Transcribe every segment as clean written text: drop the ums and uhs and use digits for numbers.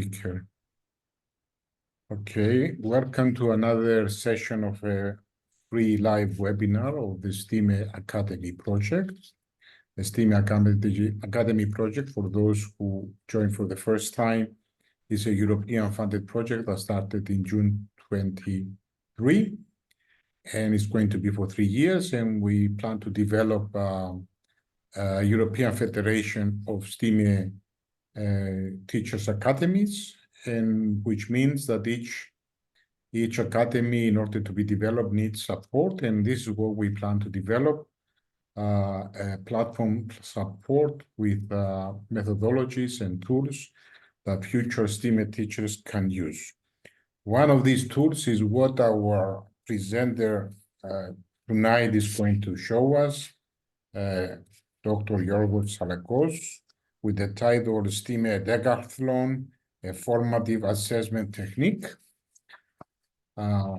speaker. Okay, welcome to another session of a free live webinar of the STEAME Academy project. The STEAME Academy project, for those who join for the first time, is a European-funded project that started in June 23, and it's going to be for 3 years, and we plan to develop a European Federation of STEAME Teachers Academies, and which means that each academy, in order to be developed, needs support, and this is what we plan to develop, a platform support with methodologies and tools that future STEAM teachers can use. One of these tools is what our presenter tonight is going to show us, Dr. Georgios Tsalakos, with the title STEAME Decathlon, a formative assessment technique.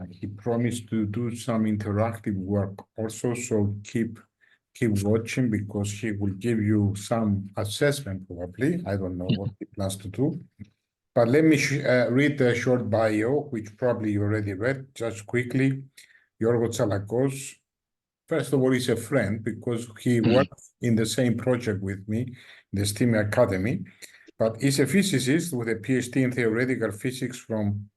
He promised to do some interactive work also, so keep watching, because he will give you some assessment probably. I don't know what he plans to do. But let me read a short bio, which probably you already read, just quickly. Georgios Tsalakos, first of all, is a friend because he works in the same project with me, the STEAME Academy, but he's a physicist with a PhD in theoretical physics from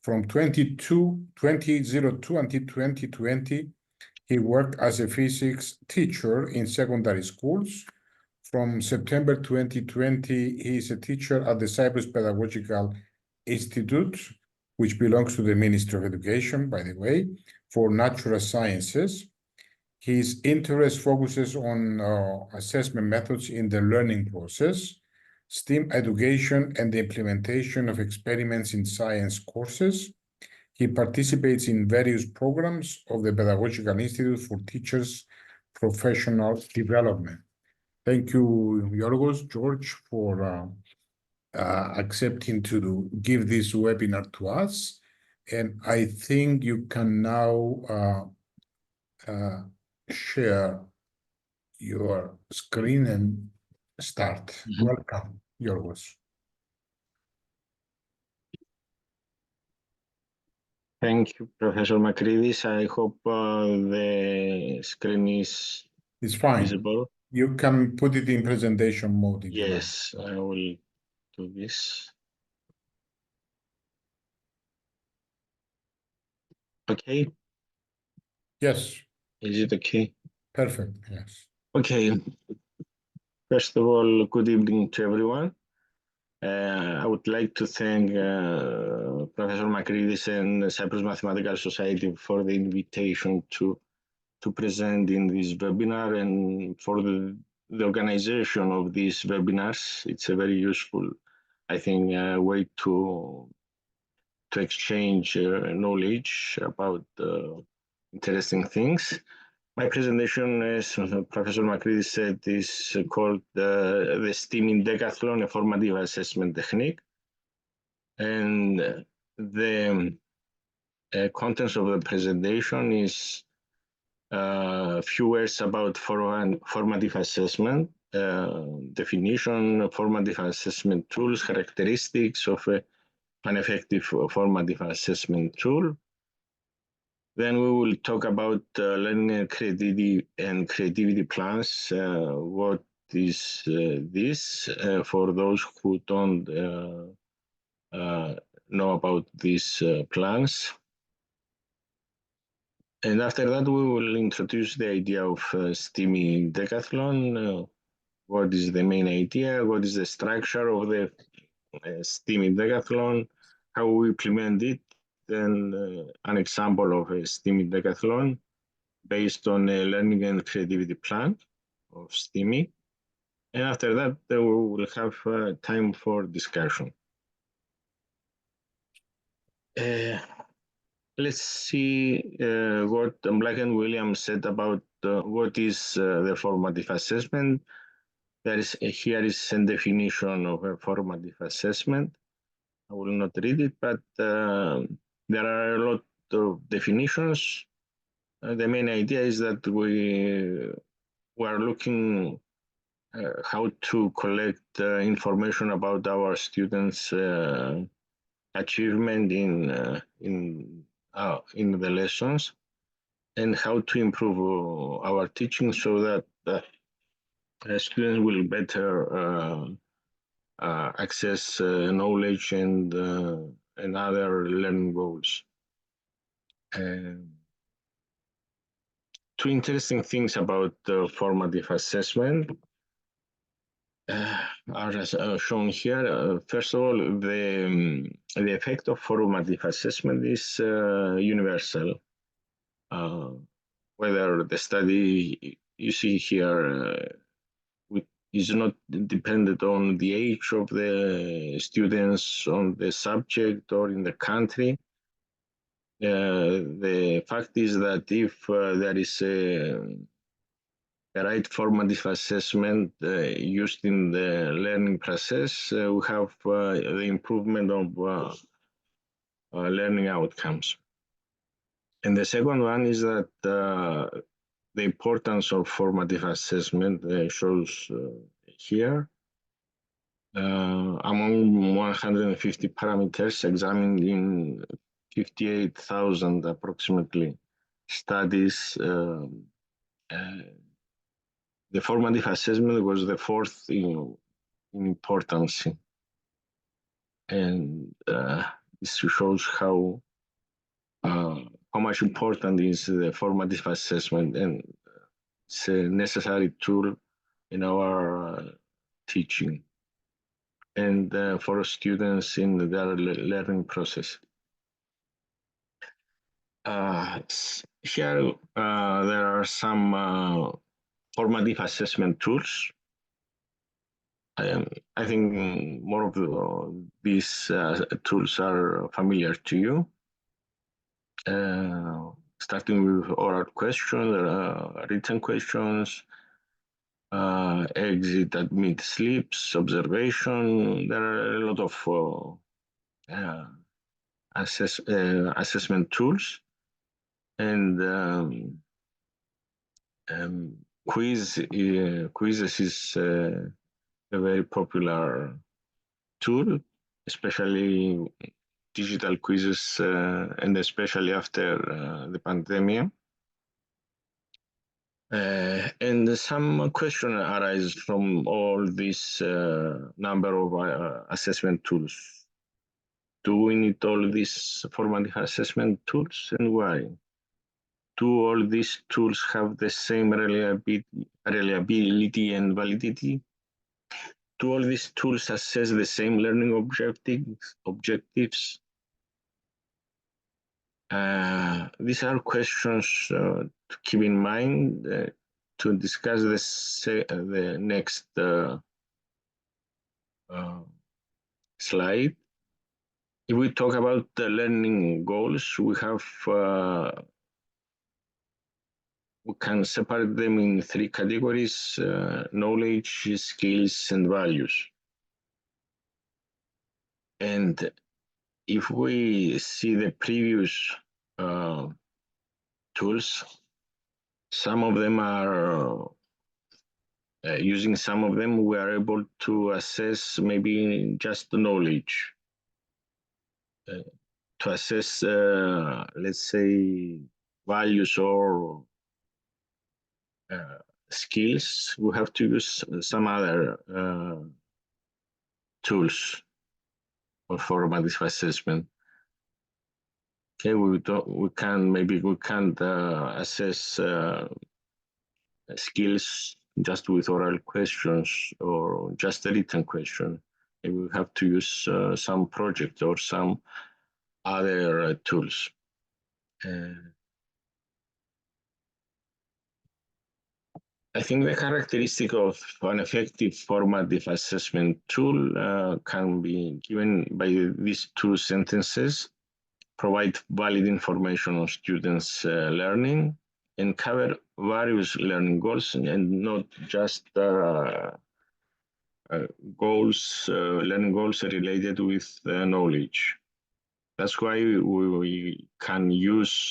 2002 until 2020. He worked as a physics teacher in secondary schools. From September 2020, he is a teacher at the Cyprus Pedagogical Institute, which belongs to the Ministry of Education, by the way, for natural sciences. His interest focuses on assessment methods in the learning process, STEAM education, and the implementation of experiments in science courses. He participates in various programs of the Pedagogical Institute for Teachers' Professional Development. Thank you, George, for accepting to give this webinar to us. And I think you can now share your screen and start. Welcome, Georgios. Thank you, Professor Makridis. I hope the screen is fine. Visible. You can put it in presentation mode. Yes, I will do this. Okay. Yes. Is it okay? Perfect, yes. Okay. First of all, good evening to everyone. I would like to thank Professor Makridis and the Cyprus Mathematical Society for the invitation to present in this webinar, and for the organization of these webinars. It's a very useful, I think, way to exchange knowledge about interesting things. My presentation, as Professor Makridis said, is called the STEAME Decathlon, a formative assessment technique. And the contents of the presentation is a few words about formative assessment, definition, formative assessment tools, characteristics of an effective formative assessment tool. Then we will talk about learning and creativity plans. What is this for those who don't know about these plans? And after that, we will introduce the idea of STEAME Decathlon. What is the main idea? What is the structure of the STEAME Decathlon? How we implement it? Then an example of a STEAME Decathlon based on a learning and creativity plan of STEAME. And after that, we will have time for discussion. Let's see what Black and Williams said about what is the formative assessment. Here is a definition of a formative assessment. I will not read it, but there are a lot of definitions. The main idea is that we are looking how to collect information about our students' achievement in the lessons, and how to improve our teaching so that students will better access knowledge and other learning goals. Two interesting things about formative assessment are shown here. First of all, the effect of formative assessment is universal. Whether the study you see here is not dependent on the age of the students, on the subject, or in the country. The fact is that if there is a right formative assessment used in the learning process, we have the improvement of learning outcomes. And the second one is that the importance of formative assessment shows here. Among 150 parameters examined in 58,000 approximately studies, the formative assessment was the fourth in importance. And this shows how much important is the formative assessment, and it's a necessary tool in our teaching and for students in their learning process. Here there are some formative assessment tools. I think more of these tools are familiar to you. Starting with oral questions, written questions, exit, admit, slips, observation. There are a lot of assessment tools, and quizzes is a very popular tool, especially digital quizzes, and especially after the pandemic. And some questions arise from all this number of assessment tools. Do we need all these formative assessment tools, and why? Do all these tools have the same reliability and validity? Do all these tools assess the same learning objectives? These are questions to keep in mind to discuss the next slide. If we talk about the learning goals, we can separate them in three categories: knowledge, skills, and values. And if we see the previous tools, some of them are using some of them, we are able to assess maybe just the knowledge. To assess, let's say, values or skills, we have to use some other tools for formative assessment. Okay, we can't assess skills just with oral questions or just a written question. Maybe we have to use some project or some other tools. I think the characteristic of an effective formative assessment tool can be given by these two sentences: provide valid information on students' learning, and cover various learning goals, and not just learning goals related with knowledge. That's why we can use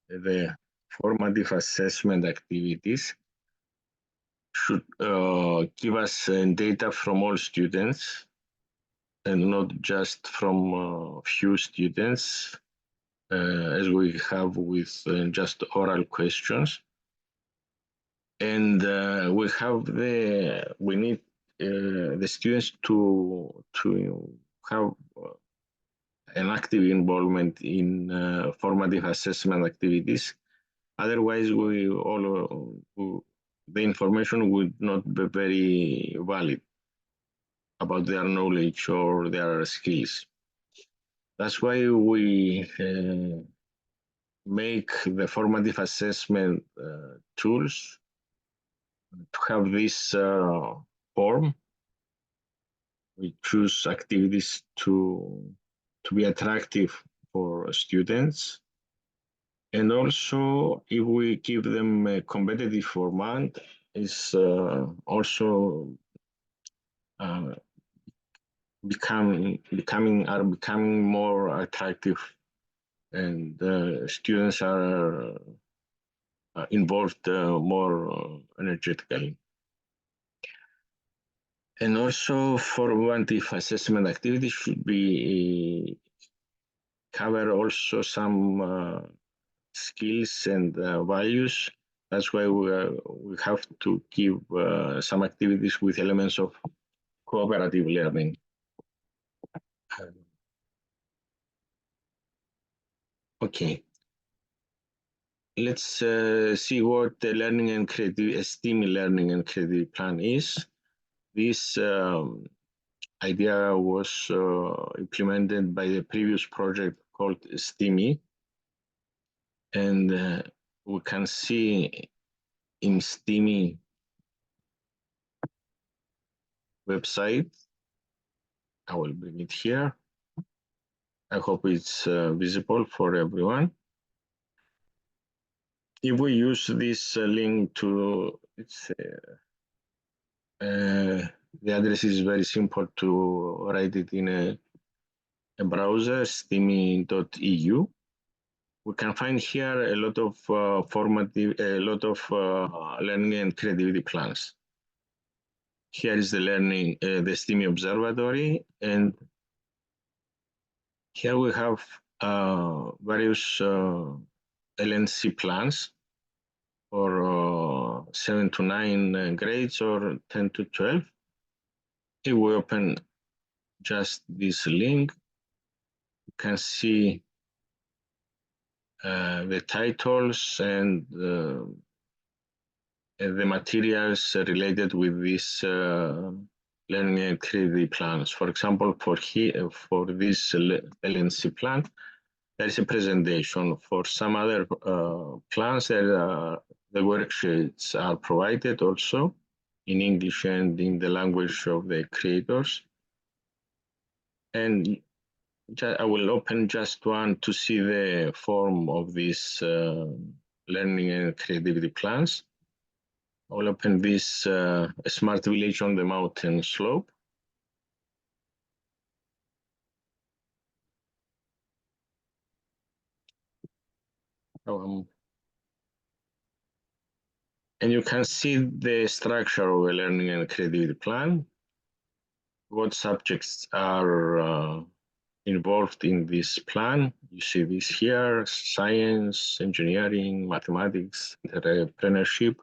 the formative assessment activities should give us data from all students and not just from few students, as we have with just oral questions. And we need the students to have an active involvement in formative assessment activities. Otherwise, the information would not be very valid about their knowledge or their skills. That's why we make the formative assessment tools to have this form. We choose activities to be attractive for students. And also, if we give them a competitive format, is also becoming more attractive, and students are involved more energetically. And also, formative assessment activities should be cover also some skills and values. That's why we have to give some activities with elements of cooperative learning. Okay. Let's see what the learning and creative STEAME learning and creative plan is. This idea was implemented by the previous project called STEAME, and we can see in STEAME website. I will bring it here. I hope it's visible for everyone. If we use this link to, the address is very simple to write it in a browser, steame.eu. We can find here a lot of learning and creativity plans. Here is the learning, the STEAME Observatory, and here we have various LNC plans for 7 to 9 grades or 10 to 12. If we open just this link, you can see the titles and the materials related with this learning and creativity plans. For example, for this LNC plan, there is a presentation. For some other plans, the worksheets are provided also in English and in the language of the creators. And I will open just one to see the form of these learning and creativity plans. I will open this smart village on the mountain slope. And you can see the structure of a learning and creativity plan. What subjects are involved in this plan? You see this here: science, engineering, mathematics, entrepreneurship.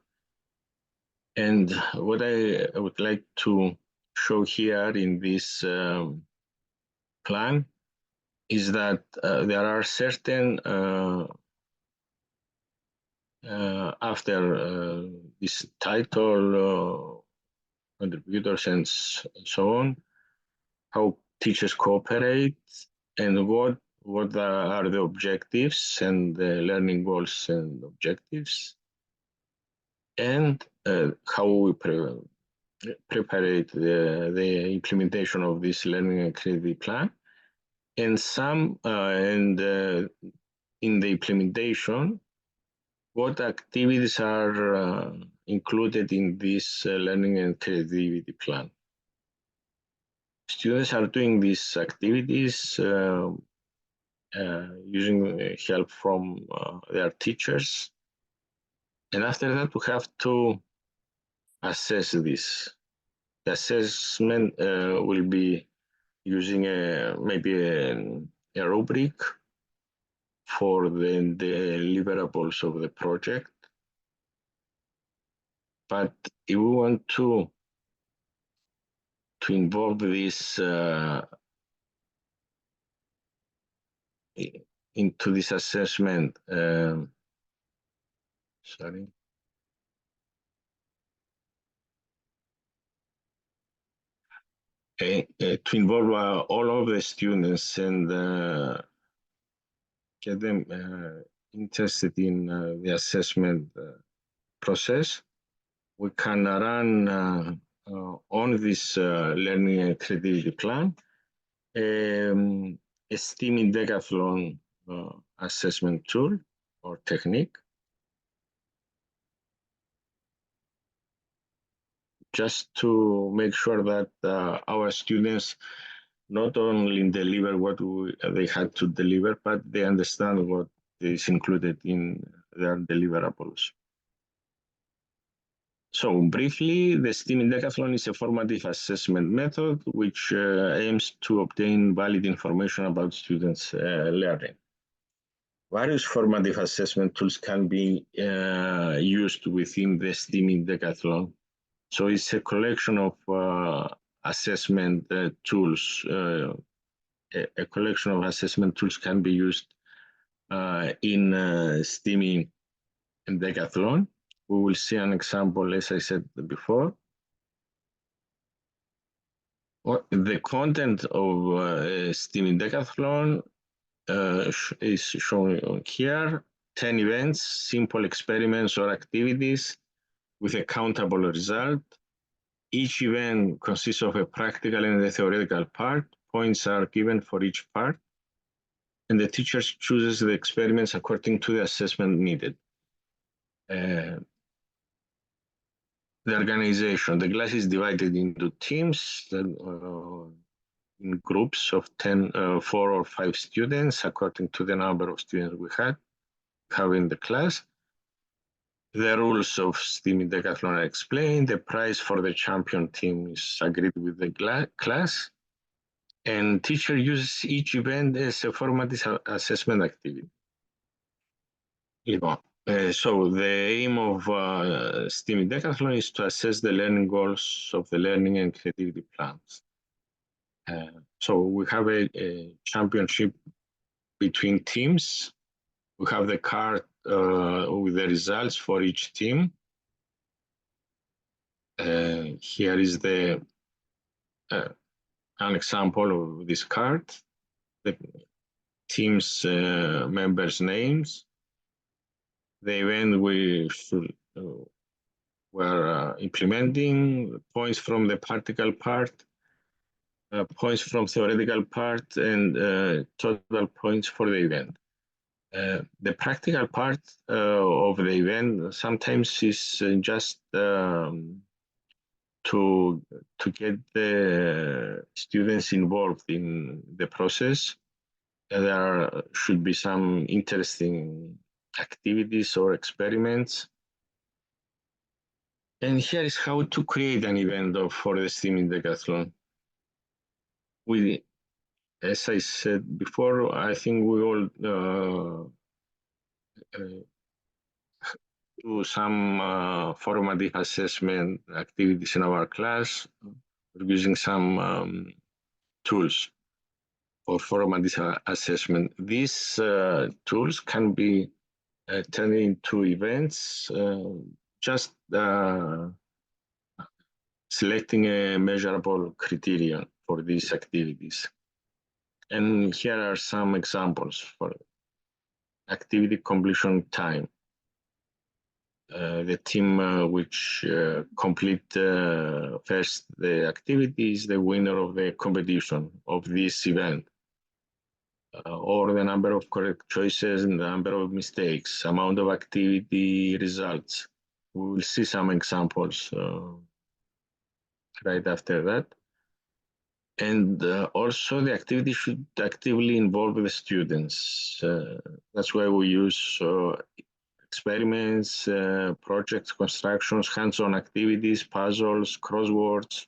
And what I would like to show here in this plan is that there are certain after this title, contributors and so on, how teachers cooperate, and what are the objectives and the learning goals and objectives, and how we prepare the implementation of this learning and creativity plan, and in the implementation, what activities are included in this learning and creativity plan. Students are doing these activities using help from their teachers. And after that, we have to assess this. The assessment will be using maybe a rubric for the deliverables of the project. But if we want to involve this into this assessment, sorry. To involve all of the students and get them interested in the assessment process, we can run on this learning and creativity plan a STEAME Decathlon assessment tool or technique, just to make sure that our students not only deliver what they had to deliver, but they understand what is included in their deliverables. So briefly, the STEAME Decathlon is a formative assessment method which aims to obtain valid information about students' learning. Various formative assessment tools can be used within the STEAME Decathlon. So it's a collection of assessment tools. A collection of assessment tools can be used in STEAME Decathlon. We will see an example, as I said before. The content of STEAME Decathlon is shown here. 10 events, simple experiments or activities with a countable result. Each event consists of a practical and a theoretical part. Points are given for each part, and the teacher chooses the experiments according to the assessment needed. The organization, the class is divided into teams in groups of 4 or 5 students according to the number of students we have in the class. The rules of STEAME Decathlon are explained. The prize for the champion team is agreed with the class. And teacher uses each event as a formative assessment activity. So the aim of STEAME Decathlon is to assess the learning goals of the learning and creativity plans. So we have a championship between teams. We have the card with the results for each team. Here is an example of this card. The team's members' names. The event we were implementing, points from the practical part, points from theoretical part, and total points for the event. The practical part of the event sometimes is just to get the students involved in the process. There should be some interesting activities or experiments. And here is how to create an event for the STEAME Decathlon. As I said before, I think we all do some formative assessment activities in our class. We're using some tools for formative assessment. These tools can be turned into events, just selecting a measurable criteria for these activities. And here are some examples for activity completion time. The team which complete first the activity is the winner of the competition of this event. Or the number of correct choices and the number of mistakes, amount of activity results. We will see some examples right after that. And also the activity should actively involve the students. That's why we use experiments, projects, constructions, hands-on activities, puzzles, crosswords,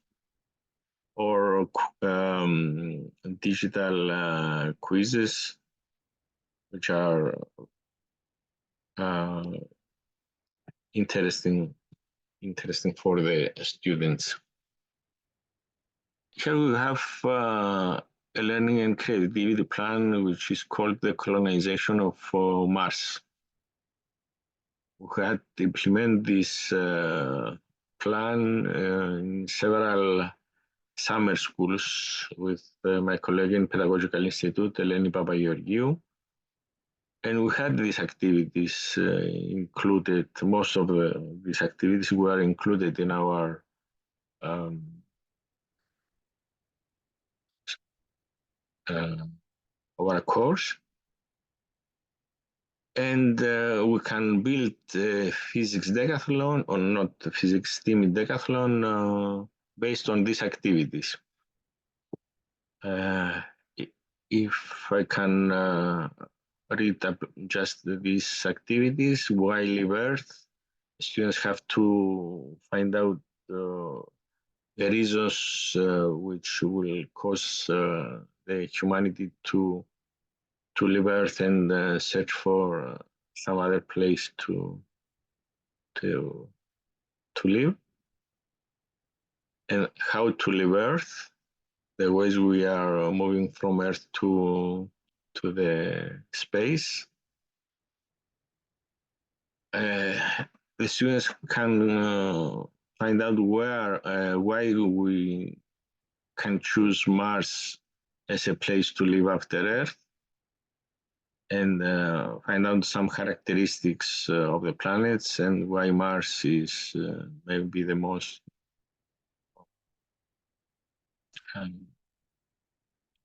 or digital quizzes, which are interesting for the students. Here we have a learning and creativity plan, which is called the colonization of Mars. We had to implement this plan in several summer schools with my colleague in Pedagogical Institute, Eleni Papageorgiou. And we had these activities included, most of these activities were included in our course. And we can build physics decathlon or not physics STEAME decathlon based on these activities. If I can read up just these activities, why leave Earth? Students have to find out the reasons which will cause the humanity to leave Earth and search for some other place to live, and how to leave Earth, the ways we are moving from Earth to the space. The students can find out why we can choose Mars as a place to live after Earth, and find out some characteristics of the planets and why Mars is maybe the most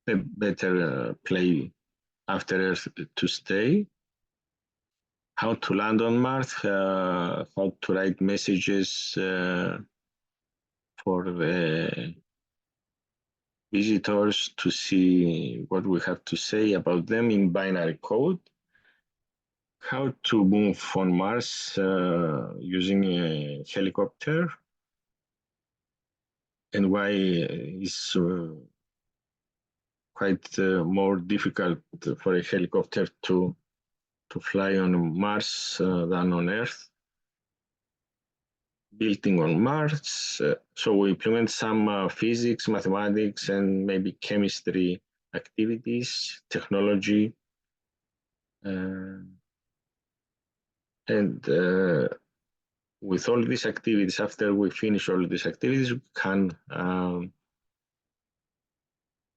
the better place after Earth to stay. How to land on Mars, how to write messages for the visitors to see what we have to say about them in binary code. How to move on Mars using a helicopter, and why it's quite more difficult for a helicopter to fly on Mars than on Earth. Building on Mars, so we implement some physics, mathematics, and maybe chemistry activities, technology, and with all these activities, after we finish all these activities, we can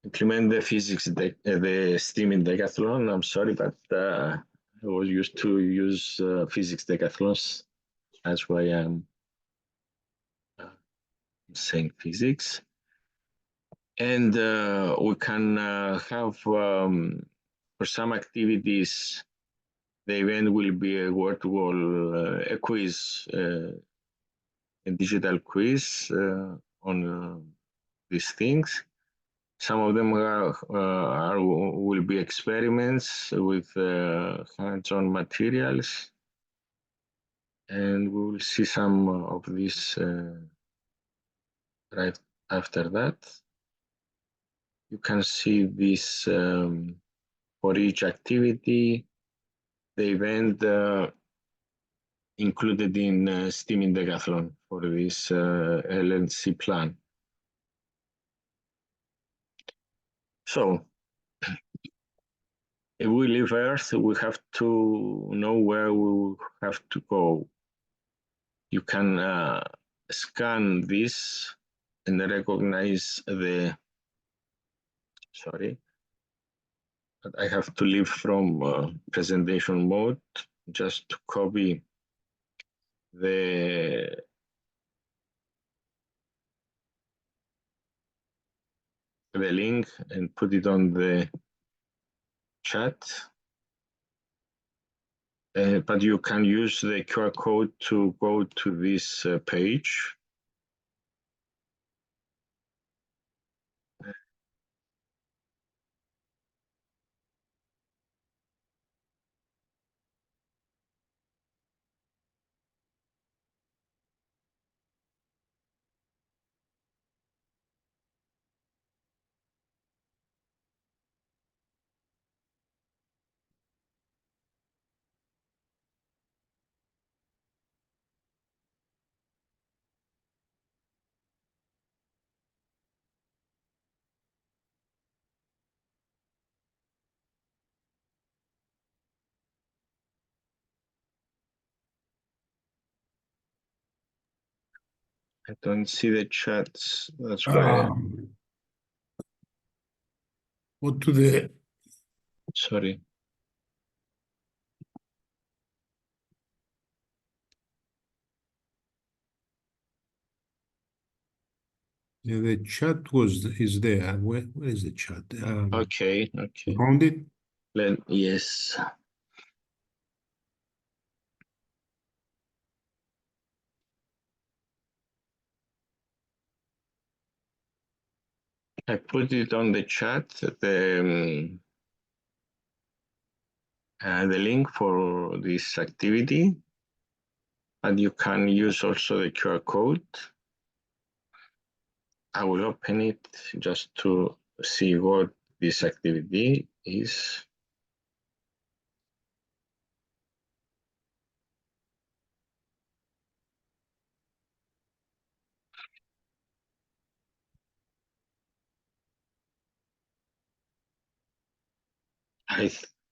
implement the physics, the STEAME Decathlon. I'm sorry, but I was used to use physics decathlons. That's why I'm saying physics. And we can have, for some activities, the event will be a virtual a quiz, a digital quiz on these things. Some of them will be experiments with hands-on materials, and we will see some of this right after that. You can see this for each activity, the event included in STEAME Decathlon for this LNC plan. So, if we leave Earth, we have to know where we have to go. You can scan this and recognize the, sorry, but I have to leave from presentation mode just to copy the link and put it on the chat. But you can use the QR code to go to this page. I don't see the chats. That's why. Go to the Sorry. yeah, the chat is there. Where is the chat? Okay. You found it? Yes. I put it on the chat, the link for this activity, and you can use also the QR code. I will open it just to see what this activity is.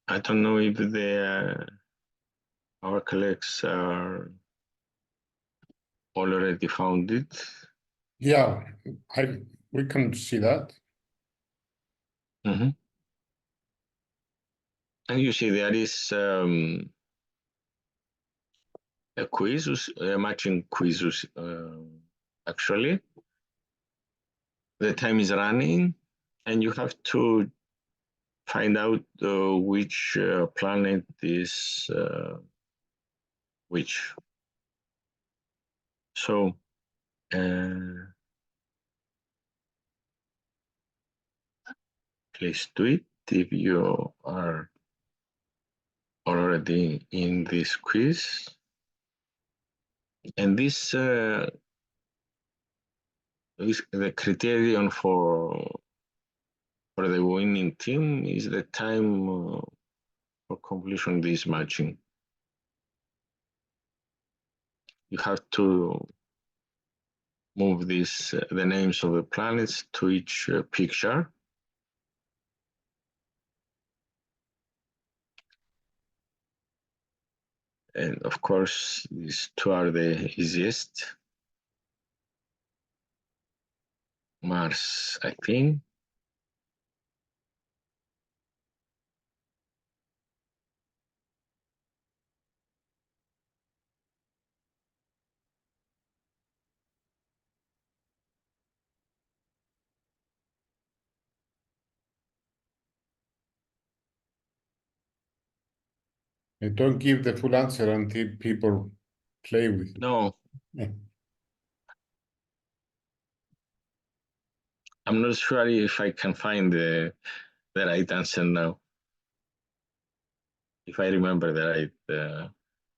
I don't know if our colleagues are already found it. Yeah, we can see that. And you see there is a quiz, a matching quiz. Actually, the time is running, and you have to find out which planet is which. So please do it if you are already in this quiz. And this is the criterion for the winning team is the time for completion this matching. You have to move the names of the planets to each picture. And of course, these two are the easiest. Mars, I think. And don't give the full answer until people play with it. No, Yeah. I'm not sure if I can find the right answer now. If I remember the right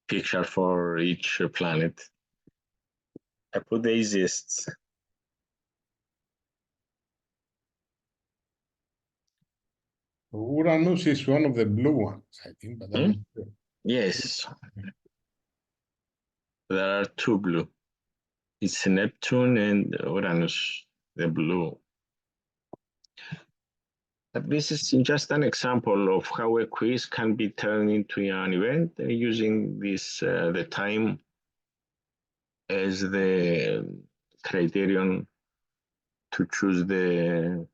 picture for each planet. I put the easiest. Uranus is one of the blue ones, I think, but I'm not sure. Yes, there are two blue. It's Neptune and Uranus, the blue. But this is just an example of how a quiz can be turned into an event using this the time as the criterion to choose the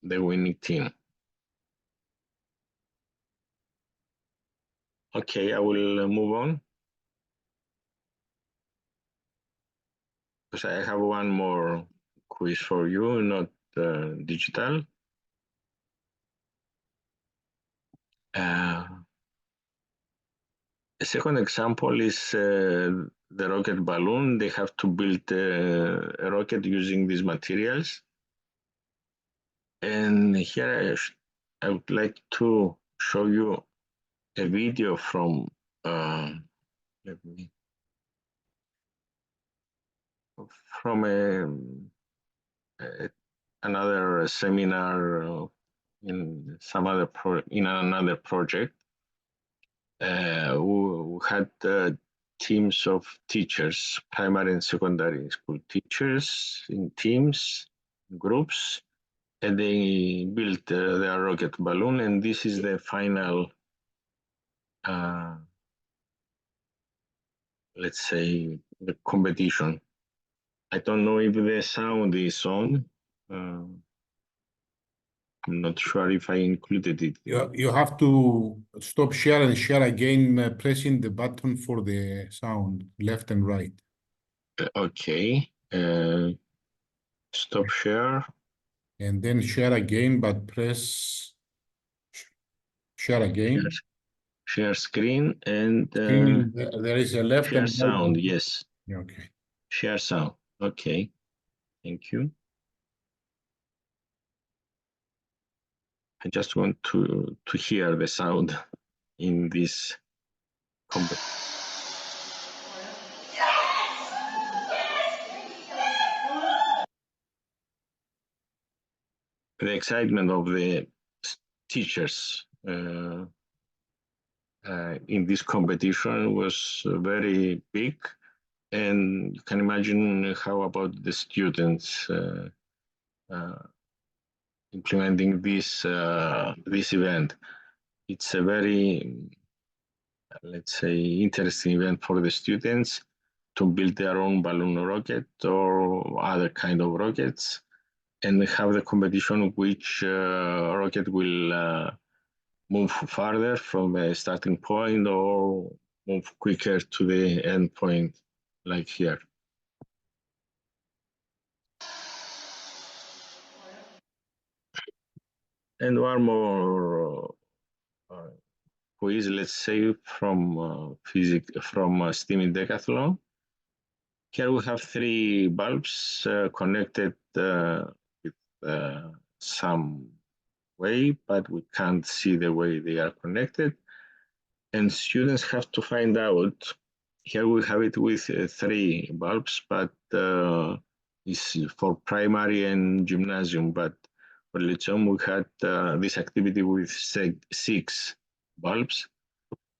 winning team. Okay, I will move on because I have one more quiz for you, not digital. The second example is the rocket balloon. They have to build a rocket using these materials. And here I would like to show you a video from another seminar in another project. We had teams of teachers, primary and secondary school teachers in teams, groups, and they built their rocket balloon. And this is the final, let's say, the competition. I don't know if the sound is on. I'm not sure if I included it. You have to stop share and share again, pressing the button for the sound, left and right. Okay. Stop share. And then share again, but press share again. Share screen and There is a left share and right. sound. Yes. Yeah, okay. Share sound. Okay. Thank you. I just want to hear the sound in this combat. The excitement of the teachers in this competition was very big, and you can imagine how about the students implementing this event. It's a very, let's say, interesting event for the students to build their own balloon rocket or other kind of rockets, and have the competition which rocket will move farther from a starting point or move quicker to the end point, like here. And one more quiz, let's say, from physics, from STEAME Decathlon. Here we have 3 bulbs connected with some way, but we can't see the way they are connected. And students have to find out. Here we have it with 3 bulbs, but it's for primary and gymnasium. But for Lyceum, we had this activity with 6 bulbs,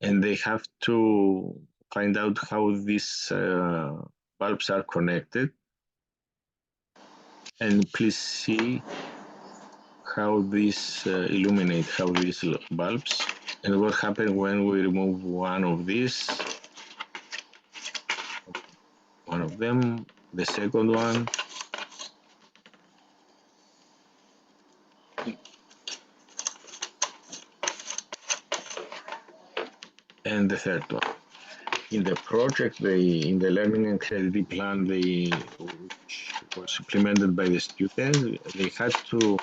and they have to find out how these bulbs are connected. And please see how these illuminate, how these bulbs, and what happens when we remove one of these, one of them, the second one, and the third one. In the project, in the learning and creativity plan, which was implemented by the students, they had to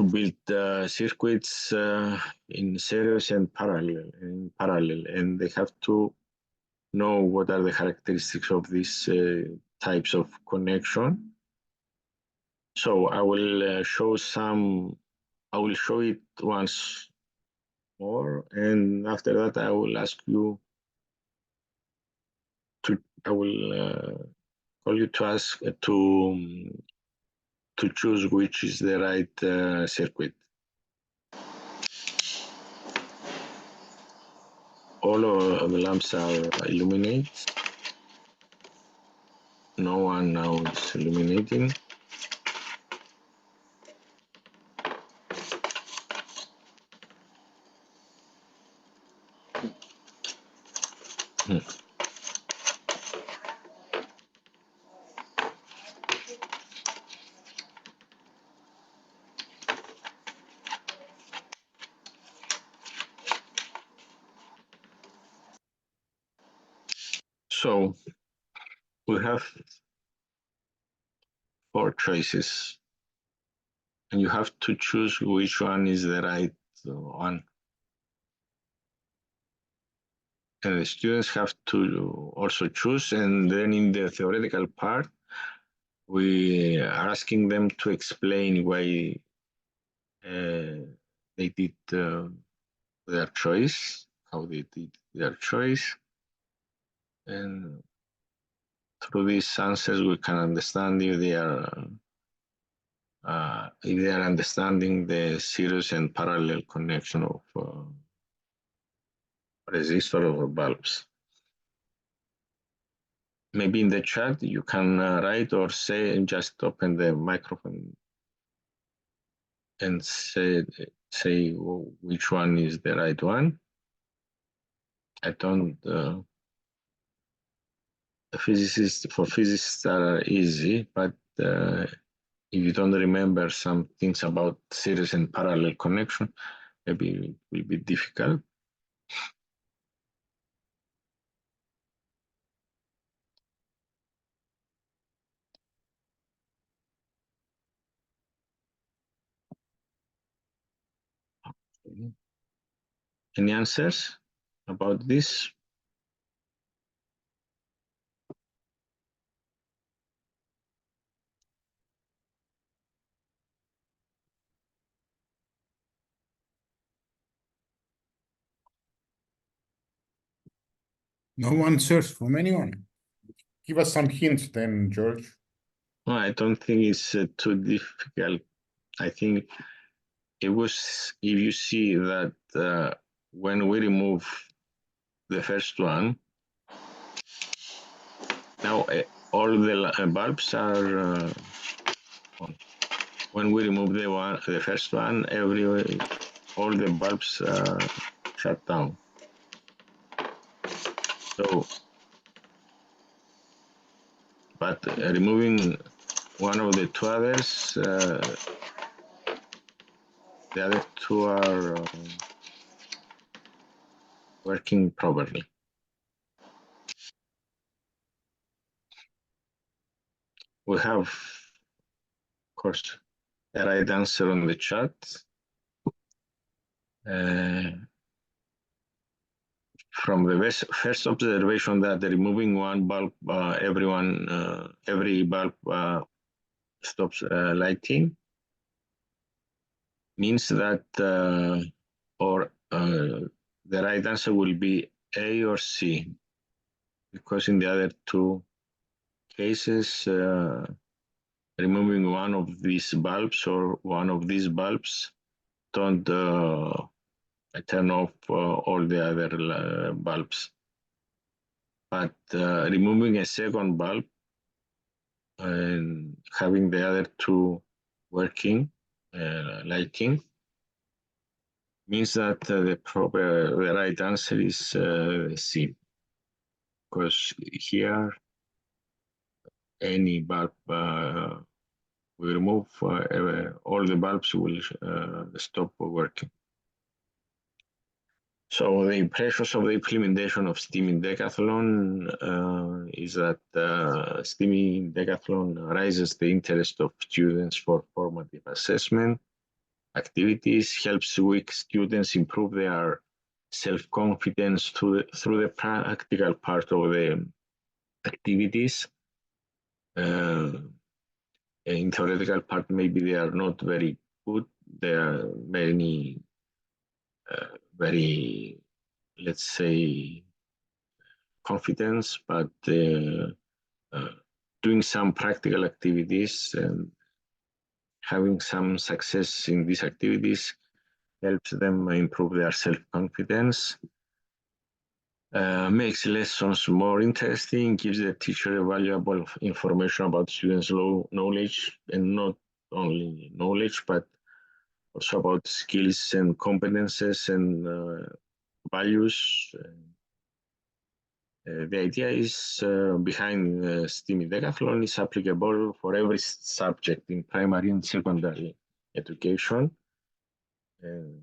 build circuits in series and parallel, and they have to know what are the characteristics of these types of connection. So I will show it once more, and after that I will ask you I will call you to ask to choose which is the right circuit. All of the lamps are illuminated. No one now is illuminating. So we have 4 choices, and you have to choose which one is the right one. And the students have to also choose, and then in the theoretical part, we are asking them to explain why they did their choice, how they did their choice. And through these answers, we can understand if they are understanding the series and parallel connection of resistor or bulbs. Maybe in the chat you can write or say, just open the microphone and say which one is the right one. I don't physicists are easy, but if you don't remember some things about series and parallel connection, maybe it will be difficult. Any answers about this? No answers from anyone. Give us some hints then, George. No, I don't think it's too difficult. I think it was, if you see that when we remove the first one, now all the bulbs are on. When we remove the first one, all the bulbs shut down. So, but removing one of the two others, the other two are working properly. We have, of course, the right answer on the chat. From the first observation that removing one bulb, every bulb stops lighting, means that the right answer will be A or C, because in the other two cases, removing one of these bulbs or one of these bulbs don't turn off all the other bulbs. But removing a second bulb and having the other two working, lighting, means that the right answer is C. Because here, any bulb we remove, all the bulbs will stop working. So the impressions of the implementation of STEAME Decathlon is that STEAME Decathlon raises the interest of students for formative assessment activities, helps weak students improve their self-confidence through the practical part of the activities. In theoretical part, maybe they are not very good. There are many very, let's say, confidence, but doing some practical activities and having some success in these activities helps them improve their self-confidence, makes lessons more interesting, gives the teacher valuable information about students' knowledge, and not only knowledge, but also about skills and competences and values. The idea is behind STEAME Decathlon is applicable for every subject in primary and secondary education.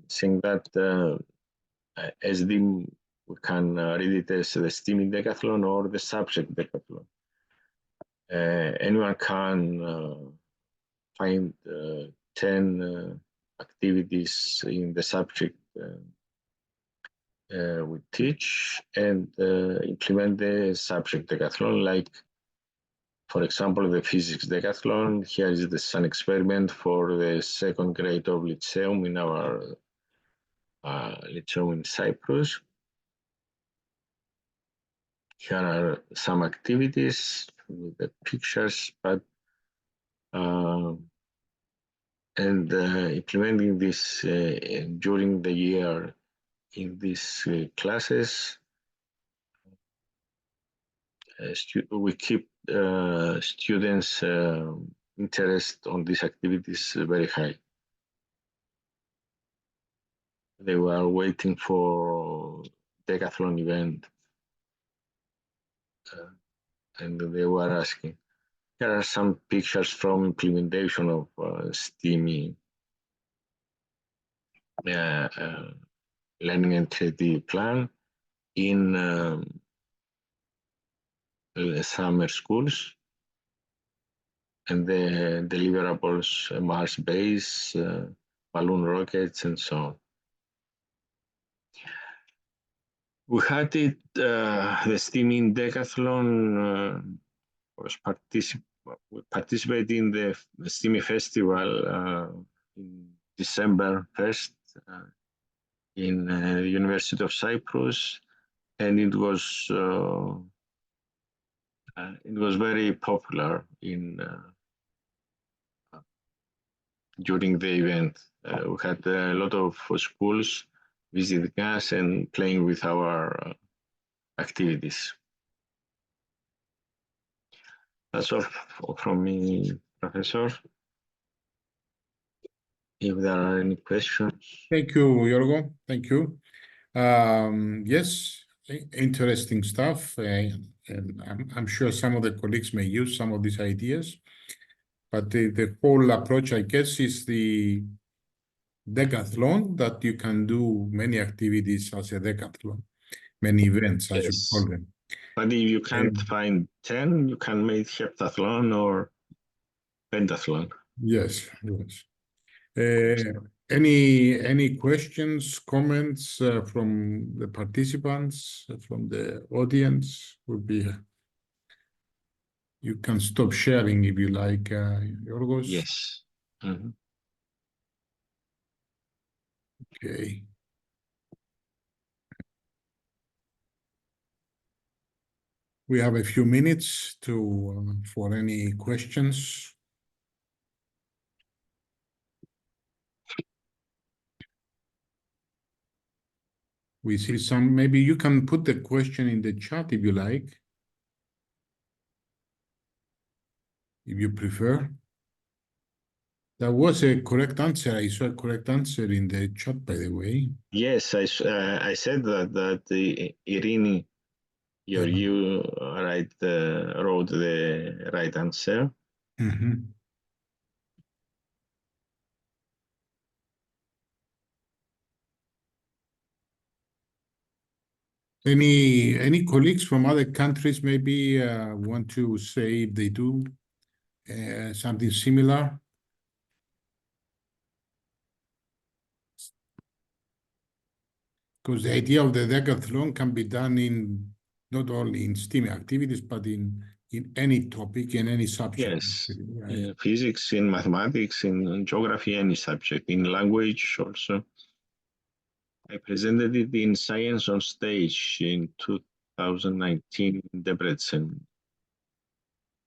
Saying that as we can read it as the STEAME Decathlon or the subject decathlon. Anyone can find 10 activities in the subject we teach and implement the subject decathlon, like, for example, the physics decathlon. Here is the sun experiment for the second grade of Lyceum in our Lyceum in Cyprus. Here are some activities with the pictures, but implementing this during the year in these classes, we keep students' interest on these activities very high. They were waiting for decathlon event and they were asking. Here are some pictures from implementation of STEAME learning and creative plan in summer schools, and the deliverables, Mars base, balloon rockets, and so on. We had it, the STEAME Decathlon was participated in the STEAME Festival in December 1st in the University of Cyprus, and it was very popular during the event. We had a lot of schools visiting us and playing with our activities. That's all from me, Professor. If there are any questions. Thank you, Yorgo. Thank you. Yes, interesting stuff. And I'm sure some of the colleagues may use some of these ideas. But the whole approach, I guess, is the decathlon, that you can do many activities as a decathlon, many events, I should call them. But if you can't find 10, you can make heptathlon or pentathlon. Yes, yes. Any questions, comments from the participants, from the audience? Would be. You can stop sharing if you like, Georgios. Yes. Mm-hmm. Okay. We have a few minutes to for any questions. We see some. Maybe you can put the question in the chat if you like, if you prefer. That was a correct answer. I saw a correct answer in the chat, by the way. Yes, I said that Irini, you wrote the right answer. Mm-hmm. Any colleagues from other countries maybe want to say if they do something similar? Because the idea of the decathlon can be done in not only in STEAM activities, but in any topic, in any subject. Yes, right? in physics, in mathematics, in geography, any subject, in language also. I presented it in Science on Stage in 2019 in Debrecen,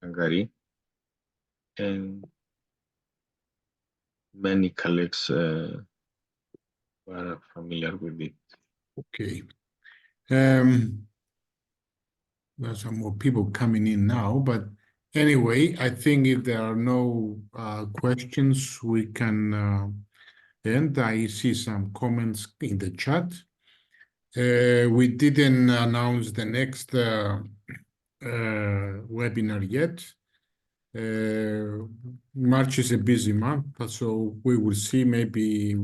Hungary, and many colleagues were familiar with it. Okay. There's some more people coming in now, but anyway, I think if there are no questions, we can end. I see some comments in the chat. We didn't announce the next webinar yet. March is a busy month, so we will see maybe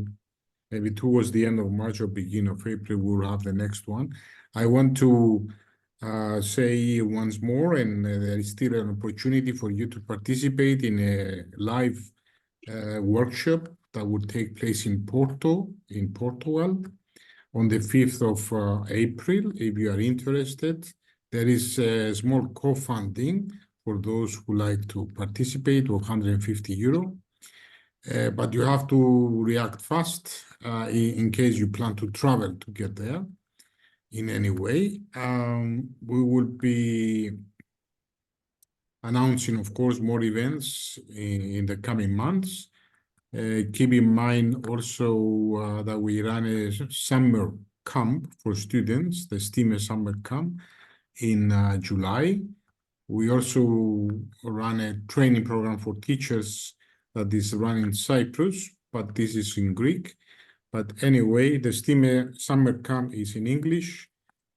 towards the end of March or beginning of April, we'll have the next one. I want to say once more, and there is still an opportunity for you to participate in a live workshop that will take place in Porto, in Portugal, on the 5th of April. If you are interested, there is a small co-funding for those who like to participate of €150. But you have to react fast in case you plan to travel to get there in any way. We will be announcing, of course, more events in the coming months. Keep in mind also that we run a summer camp for students, the STEAME summer camp in July. We also run a training program for teachers that is run in Cyprus, but this is in Greek. But anyway, the STEAME summer camp is in English.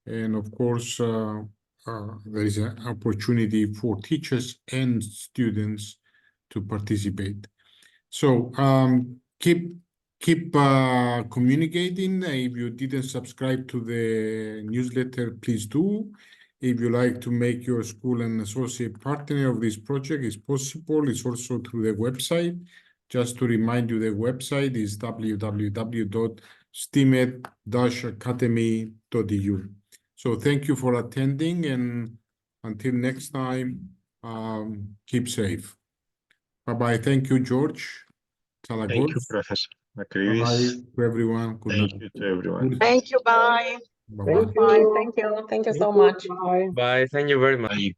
And of course, there is an opportunity for teachers and students to participate. So keep communicating. If you didn't subscribe to the newsletter, please do. If you like to make your school an associate partner of this project, it's possible. It's also through the website. Just to remind you, the website is www.steame-academy.eu. So thank you for attending, and until next time, keep safe. Bye-bye. Thank you, George. Thank you, Tsalakos. Professor Bye-bye Makridis. to everyone. Good Thank night. you to everyone. Thank you. Bye. Bye-bye. Bye. Thank you. Thank you so much. Bye. Thank you very much. Bye.